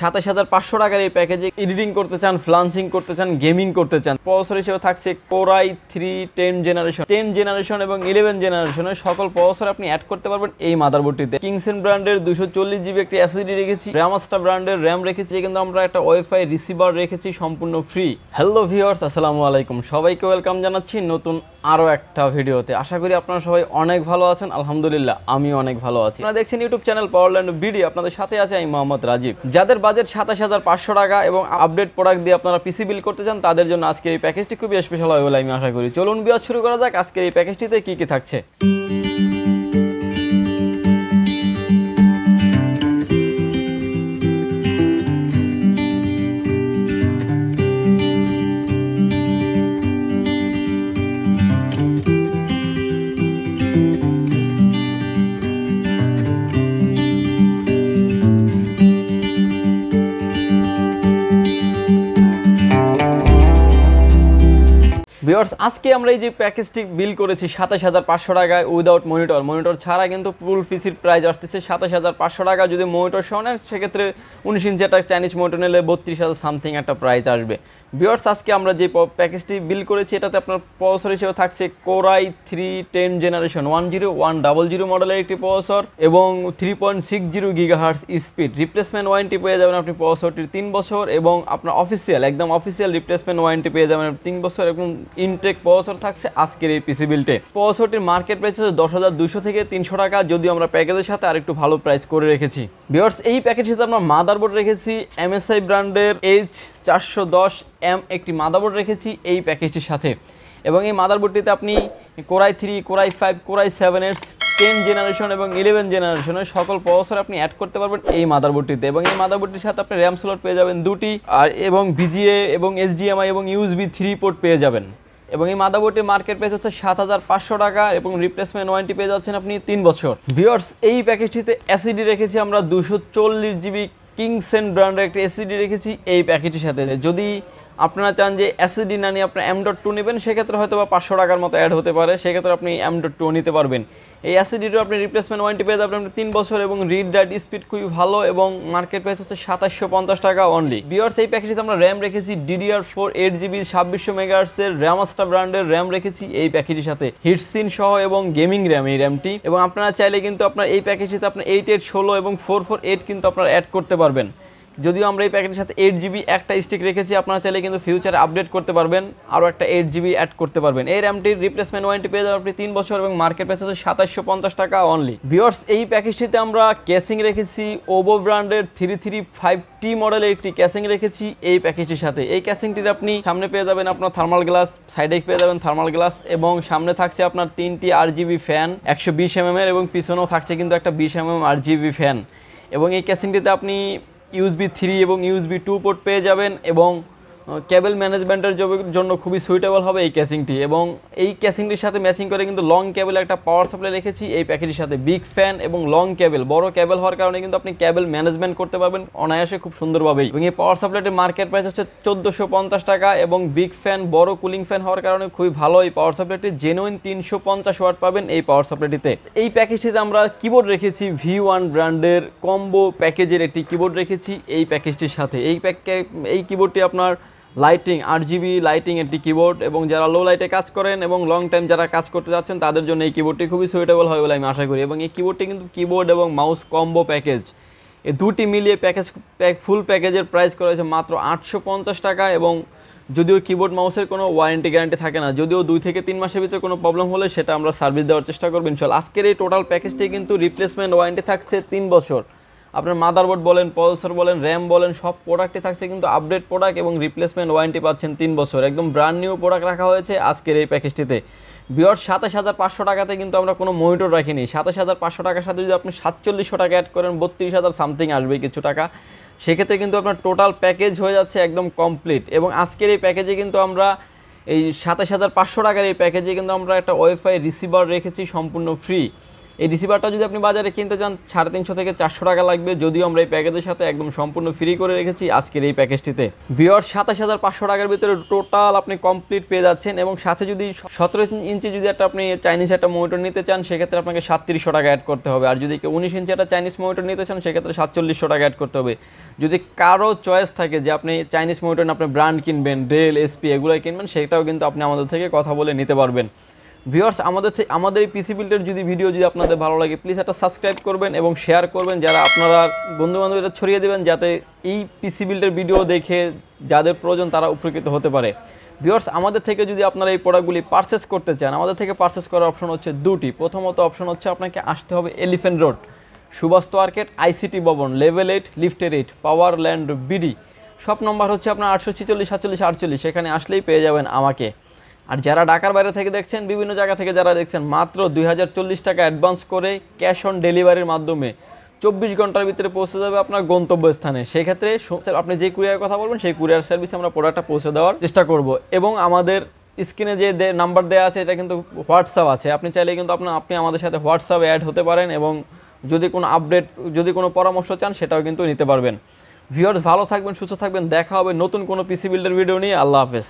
২৭,৫০০ টাকার এই প্যাকেজে এডিটিং করতে চান, ফ্লান্সিং করতে চান, গেমিং করতে চান। প্রসেসর হিসেবে থাকছে কোরাই 3 10 জেনারেশন এবং 11 জেনারেশনের সকল প্রসেসর আপনি অ্যাড করতে পারবেন এই মাদারবোর্ডটিতে। কিংসand ব্র্যান্ডের 240 জিবি একটি এসএসডি রেখেছি, রামস্টা ব্র্যান্ডের র্যাম রেখেছি, কিন্তু আমরা একটা ওয়াইফাই রিসিভার রেখেছি সম্পূর্ণ ফ্রি। হ্যালো ভিউয়ার্স, আসসালামু আলাইকুম, সবাইকে ওয়েলকাম জানাচ্ছি নতুন আরও একটা ভিডিওতে। আশা করি আপনারা সবাই অনেক ভালো আছেন। আলহামদুলিল্লাহ আমিও অনেক ভালো আছি। আপনারা দেখছেন ইউটিউব চ্যানেল পাওয়ারল্যান্ড ভিডিও, আপনাদের সাথে আছে আমি মোহাম্মদ রাজীব। যাদের বাজেট ২৭,৫০০ টাকা এবং আপডেট প্রোডাক্ট দিয়ে আপনারা পিসি বিল করতে চান, তাদের জন্য আজকের এই প্যাকেজটি খুবই স্পেশাল হবে বলে আমি আশা করি। চলুন ভিউয়ার্স শুরু করা যাক আজকের এই প্যাকেজটিতে কি কি থাকছে। ভিউয়ার্স, আজকে আমরা এই যে প্যাকেজটি বিল করেছি ২৭,৫০০ টাকায় উইদাউট মনিটর ছাড়া, কিন্তু ফুল পিসির প্রাইস আসতেছে ২৭,৫০০ টাকা। যদি মনিটর সহ নেন সেক্ষেত্রে 19 ইঞ্চি একটা চাইনিজ মনিটর নিলে ৩২,০০০ সামথিং একটা প্রাইস আসবে। ভিউয়ার্স, আজকে আমরা যে প্যাকেজটি বিল করেছি এটাতে আপনার প্রসেসর হিসেবে থাকছে কোরাই 3 10 জেনারেশন 10100 মডেলের একটি প্রসেসর এবং 3.60 গিগাহার্টজ স্পিড। রিপ্লেসমেন্ট ওয়ারেন্টি পেয়ে যাবেন আপনি প্রসেসরটির 3 বছর এবং আপনার একদম অফিসিয়াল রিপ্লেসমেন্ট ওয়ারেন্টি পেয়ে যাবেন 3 বছর এবং ইনটেক প্রসেসর থাকছে আজকের এই পিসি বিলটে। প্রসেসরটির মার্কেট প্রাইস হচ্ছে 10,200 থেকে 300 টাকা, যদিও আমরা প্যাকেজের সাথে আরেকটু ভালো প্রাইস করে রেখেছি। ভিউয়ার্স, এই প্যাকেজের সাথে আমরা মাদারবোর্ড রেখেছি MSI ব্র্যান্ডের H410M একটি মাদারবোর্ড রেখেছি এই প্যাকেজটির সাথে, এবং এই মাদারবোর্ডটিতে আপনি কোরাই 3, কোরাই 5, কোরাই 7 এর 10 জেনারেশন এবং 11 জেনারেশনের সকল প্রসেসর আপনি অ্যাড করতে পারবেন এই মাদারবোর্ডটিতে। এবং এই মাদারবোর্ডটির সাথে আপনি র্যাম স্লট পেয়ে যাবেন 2টি, আর এবং বিজিএ এবং HDMI এবং USB 3 পোর্ট পেয়ে যাবেন। এবং এই মাদারবোর্ডটির মার্কেট প্রাইস হচ্ছে 7,500 টাকা এবং রিপ্লেসমেন্ট ওয়ারেন্টি পেয়ে যাচ্ছেন আপনি 3 বছর। ভিউয়ার্স, এই প্যাকেজটিতে এসএসডি রেখেছি আমরা 240 জিবি কিংসand ব্র্যান্ডের একটি এসএসডি রেখেছি এই প্যাকেজটির সাথে। যদি আপনারা চান যে এসএসডি না নিয়ে আপনার M.2 নেবেন, সেক্ষেত্রে হয়তো বা 500 টাকার মতো অ্যাড হতে পারে, সেক্ষেত্রে আপনি M.2 নিতে পারবেন। এই এসএসডিটিও আপনি রিপ্লেসমেন্ট ওয়ারেন্টি পেয়ে যাবেন 3 বছর এবং রিড রাইট স্পিড খুবই ভালো এবং মার্কেট প্রাইস হচ্ছে 2750 টাকা অনলি। ভিউয়ার্স, এই প্যাকেজে আমরা র্যাম রেখেছি DDR4 8GB 2600 মেগাহার্টজের রামস্টা ব্র্যান্ডের র্যাম রেখেছি এই প্যাকেজের সাথে, হিটসিন সহ এবং গেমিং র্যাম এই র্যামটি। এবং আপনারা চাইলে কিন্তু আপনার এই প্যাকেজটিতে আপনার 8816 এবং 448 কিন্তু আপনারা অ্যাড করতে পারবেন। যদিও আমরা এই প্যাকেটের সাথে 8GB একটা স্টিক রেখেছি, আপনারা চাইলে কিন্তু ফিউচারে আপডেট করতে পারবেন, আরও একটা 8GB অ্যাড করতে পারবেন। এই র্যামটির রিপ্লেসমেন্ট ওয়ারেন্টি পেয়ে যাবেন আপনি 3 বছর এবং মার্কেট প্রাইস হচ্ছে 2750 টাকা অনলি। ভিউয়ার্স, এই প্যাকেজটিতে আমরা ক্যাসিং রেখেছি ওভো ব্র্যান্ডের 335T মডেলের একটি ক্যাসিং রেখেছি এই প্যাকেজটির সাথে। এই ক্যাসিংটির আপনি সামনে পেয়ে যাবেন আপনার থার্মাল গ্লাস, সাইডে পেয়ে যাবেন থার্মাল গ্লাস, এবং সামনে থাকছে আপনার 3টি RGB ফ্যান 120mm এর, এবং পিছনেও থাকছে কিন্তু একটা 20mm RGB ফ্যান। এবং এই ক্যাসিংটিতে আপনি USB 3 এবং USB 2 পোর্ট পেয়ে যাবেন এবং কেবল ম্যানেজমেন্টের জন্য খুবই সুইটেবল হবে এই ক্যাসিংটি। এবং এই ক্যাসিংটির সাথে ম্যাচিং করে কিন্তু লং কেবল একটা পাওয়ার সাপ্লাই রেখেছি এই প্যাকেজের সাথে। বিগ ফ্যান এবং লং কেবল, বড় কেবল হওয়ার কারণে কিন্তু আপনি কেবল ম্যানেজমেন্ট করতে পারবেন অনায়াসে খুব সুন্দরভাবেই। এবং এই পাওয়ার সাপ্লাইটির মার্কেট প্রাইস হচ্ছে 1450 টাকা এবং বিগ ফ্যান, বড় কুলিং ফ্যান হওয়ার কারণে খুবই ভালো এই পাওয়ার সাপ্লাইটি। জেনুইন 350 ওয়াট পাবেন এই পাওয়ার সাপ্লাইটিতে। এই প্যাকেজটিতে আমরা কিবোর্ড রেখেছি V1 ব্র্যান্ডের কম্বো প্যাকেজের একটি কিবোর্ড রেখেছি এই প্যাকেজটির সাথে। এই কিবোর্ডটি আপনার লাইটিং RGB লাইটিং একটি কিবোর্ড, এবং যারা লো লাইটে কাজ করেন এবং লং টাইম যারা কাজ করতে যাচ্ছেন তাদের জন্য এই কিবোর্ডটি খুবই সুইটেবল হবে বলে আমি আশা করি। এবং এই কিবোর্ডটি কিন্তু কিবোর্ড এবং মাউস কম্বো প্যাকেজ, এই দুটি মিলিয়ে ফুল প্যাকেজের প্রাইস করা হয়েছে মাত্র 850 টাকা। এবং যদিও কিবোর্ড মাউসের কোনো ওয়ারেন্টি গ্যারান্টি থাকে না, যদিও 2 থেকে 3 মাসের ভিতরে কোনো প্রবলেম হলে সেটা আমরা সার্ভিস দেওয়ার চেষ্টা করব ইনশাআল্লাহ। আজকের এই টোটাল প্যাকেজটি কিন্তু রিপ্লেসমেন্ট ওয়ারেন্টি থাকছে 3 বছর। আপনার মাদারবোর্ড বলেন, প্রসেসর বলেন, র্যাম বলেন, সব প্রোডাক্টই থাকছে কিন্তু আপডেট প্রোডাক্ট এবং রিপ্লেসমেন্ট ওয়ারেন্টি পাচ্ছেন 3 বছর। একদম ব্র্যান্ড নিউ প্রোডাক্ট রাখা হয়েছে আজকের এই প্যাকেজটিতে। ভিউয়ার্স, 27,500 টাকাতে কিন্তু আমরা কোনো মনিটর রাখিনি। 27,500 টাকার সাথে যদি আপনি 4700 টাকা অ্যাড করেন 32,000 সামথিং আসবে কিছু টাকা, সেক্ষেত্রে কিন্তু আপনার টোটাল প্যাকেজ হয়ে যাচ্ছে একদম কমপ্লিট। এবং আজকের এই প্যাকেজে কিন্তু আমরা এই 27,500 টাকার এই প্যাকেজে কিন্তু আমরা একটা ওয়াইফাই রিসিভার রেখেছি সম্পূর্ণ ফ্রি। এই রিসিভারটা যদি আপনি বাজারে কিনতে চান 350 থেকে 400 টাকা লাগবে, যদিও আমরা এই প্যাকেজের সাথে একদম সম্পূর্ণ ফ্রি করে রেখেছি আজকের এই প্যাকেজটিতে। ভিউয়ার্স 27500 টাকার ভিতরে টোটাল আপনি কমপ্লিট পেয়ে যাচ্ছেন, এবং সাথে যদি 17 ইঞ্চি যদি একটা আপনি চাইনিজ একটা মনিটর নিতে চান সেক্ষেত্রে আপনাকে 3700 টাকা অ্যাড করতে হবে, আর যদি 19 ইঞ্চি একটা চাইনিজ মনিটর নিতে চান সেক্ষেত্রে 4700 টাকা অ্যাড করতে হবে। যদি কারো চয়েস থাকে যে আপনি চাইনিজ মনিটর আপনি ব্র্যান্ড কিনবেন, ডেল, এসপি এগুলোই কিনবেন, সেটাও কিন্তু আপনি আমাদের থেকে কথা বলে নিতে পারবেন। ভিউয়ার্স আমাদের এই পিসি বিল্ডের যদি ভিডিও যদি আপনাদের ভালো লাগে প্লিজ একটা সাবস্ক্রাইব করবেন এবং শেয়ার করবেন, যারা আপনারা বন্ধুবান্ধব এটা ছড়িয়ে দেবেন যাতে এই পিসি বিল্ডের ভিডিও দেখে যাদের প্রয়োজন তারা উপকৃত হতে পারে। ভিউয়ার্স আমাদের থেকে যদি আপনারা এই প্রোডাক্টগুলি পারচেস করতে চান, আমাদের থেকে পারচেস করার অপশন হচ্ছে দুটি। প্রথমত অপশন হচ্ছে আপনাকে আসতে হবে elephant road, Suvastu arcade, ICT ভবন, লেভেল 8, লিফটের 8, পাওয়ার ল্যান্ড বিডি। শপ নম্বর হচ্ছে আপনার 846 47 48, সেখানে আসলেই পেয়ে যাবেন আমাকে। আর যারা ঢাকার বাইরে থেকে দেখছেন, বিভিন্ন জায়গা থেকে যারা দেখছেন, মাত্র 2040 টাকা অ্যাডভান্স করে ক্যাশ অন ডেলিভারির মাধ্যমে 24 ঘন্টার ভিতরে পৌঁছে যাবে আপনার গন্তব্যস্থানে। সেক্ষেত্রে আপনি যে কুরিয়ারের কথা বলবেন সেই কুরিয়ার সার্ভিসে আমরা প্রোডাক্টটা পৌঁছে দেওয়ার চেষ্টা করব। এবং আমাদের স্ক্রিনে যে নাম্বার দেওয়া আছে এটা কিন্তু হোয়াটসঅ্যাপ আছে, আপনি চাইলে কিন্তু আপনি আমাদের সাথে হোয়াটসঅ্যাপে অ্যাড হতে পারেন, এবং যদি কোনো আপডেট, যদি কোনো পরামর্শ চান সেটাও কিন্তু নিতে পারবেন। ভিউয়ার্স ভালো থাকবেন, সুস্থ থাকবেন, দেখা হবে নতুন কোনো পিসি বিল্ডের ভিডিও নিয়ে। আল্লাহ হাফেজ।